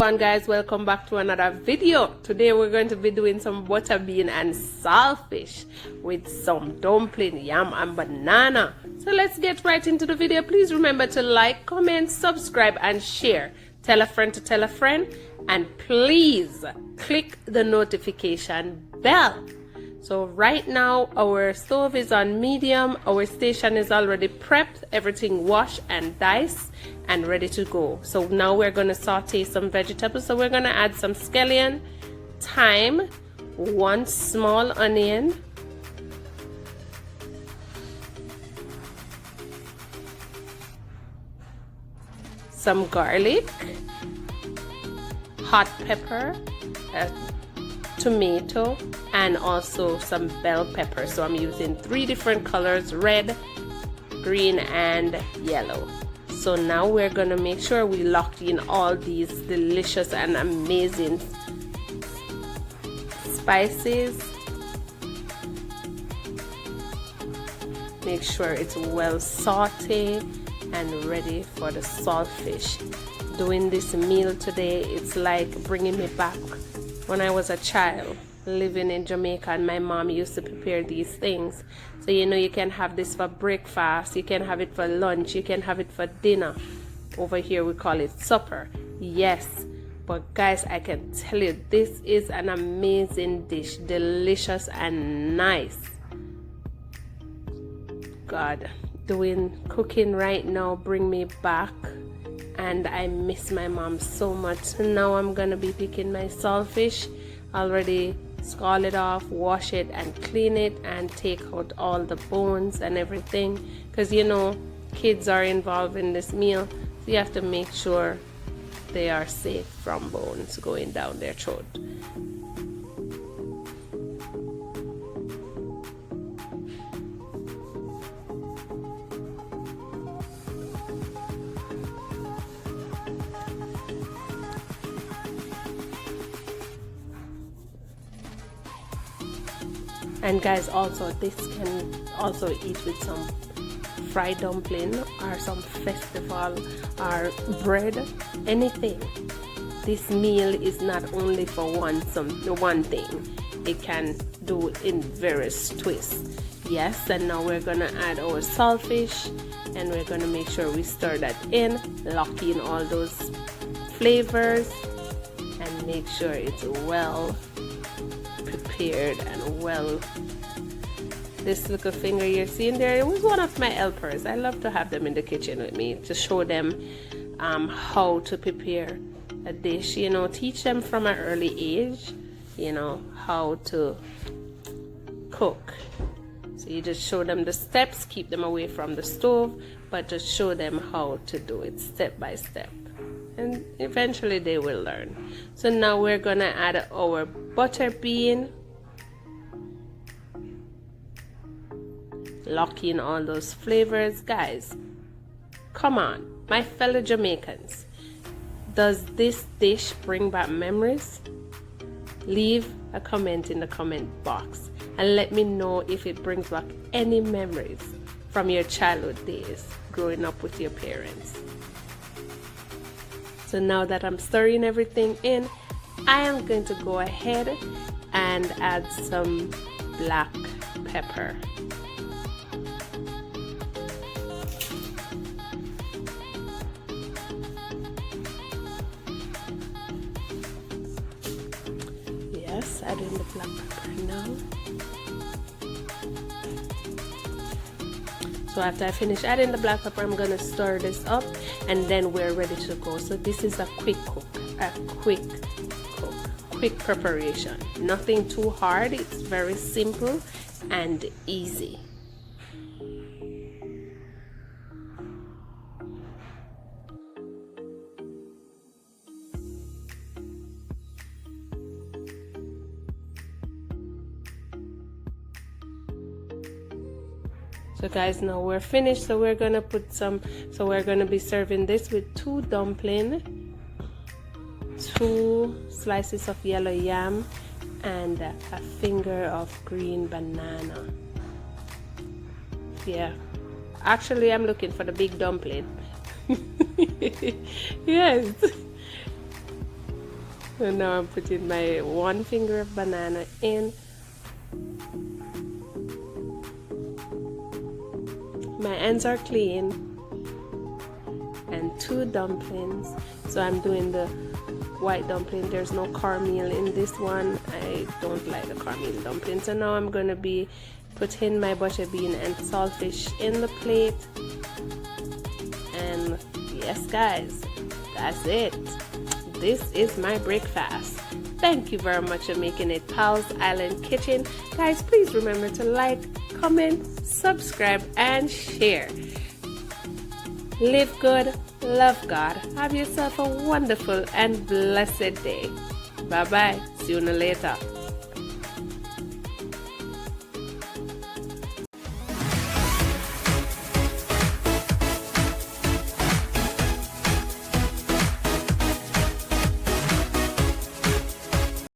everyone, guys, welcome back to another video. Today we're going to be doing some butter bean and saltfish with some dumpling, yam and banana. So let's get right into the video. Please remember to like, comment, subscribe and share. Tell a friend to tell a friend, and please click the notification bell. So right now our stove is on medium, our station is already prepped, everything washed and diced and ready to go. So now we're going to saute some vegetables. So we're going to add some scallion, thyme, 1 small onion, some garlic, hot pepper, tomato, and also some bell pepper. So I'm using 3 different colors: red, green and yellow. So now we're gonna make sure we lock in all these delicious and amazing spices. Make sure it's well sauteed and ready for the saltfish. Doing this meal today, it's like bringing me back when I was a child living in Jamaica, and my mom used to prepare these things. So you know, you can have this for breakfast, you can have it for lunch, you can have it for dinner. Over here we call it supper. Yes, but guys, I can tell you, this is an amazing dish, delicious and nice. God, doing cooking right now bring me back, and I miss my mom so much. Now I'm gonna be picking my saltfish. Already scald it off, wash it and clean it and take out all the bones and everything, because you know kids are involved in this meal, so you have to make sure they are safe from bones going down their throat. And guys, also this can also eat with some fried dumpling or some festival or bread, anything. This meal is not only for one thing, it can do in various twists. Yes, and now we're gonna add our saltfish, and we're gonna make sure we stir that in, lock in all those flavors, and make sure it's well prepared and well. This little finger you're seeing there, it was one of my helpers. I love to have them in the kitchen with me to show them how to prepare a dish, you know, teach them from an early age, you know, how to cook. So you just show them the steps, keep them away from the stove, but just show them how to do it step by step, and eventually they will learn. So now we're gonna add our butter bean, lock in all those flavors. Guys, come on, my fellow Jamaicans, does this dish bring back memories? Leave a comment in the comment box and let me know if it brings back any memories from your childhood days growing up with your parents. So now that I'm stirring everything in, I am going to go ahead and add some black pepper. Yes, adding the black pepper now. So after I finish adding the black pepper, I'm gonna stir this up, and then we're ready to go. So this is a quick preparation. Nothing too hard. It's very simple and easy. So guys, now we're finished. So we're gonna put some, so we're gonna be serving this with 2 dumpling, 2 slices of yellow yam, and a finger of green banana. Yeah, actually I'm looking for the big dumpling. Yes. And now I'm putting my one finger of banana in. My ends are clean. And 2 dumplings. So I'm doing the white dumpling. There's no cornmeal in this one. I don't like the cornmeal dumpling. So now I'm going to be putting my butter bean and saltfish in the plate. And yes, guys, that's it. This is my breakfast. Thank you very much for making it Pal's Island Kitchen. Guys, please remember to like, comment, subscribe, and share. Live good, love God. Have yourself a wonderful and blessed day. Bye-bye. See you later.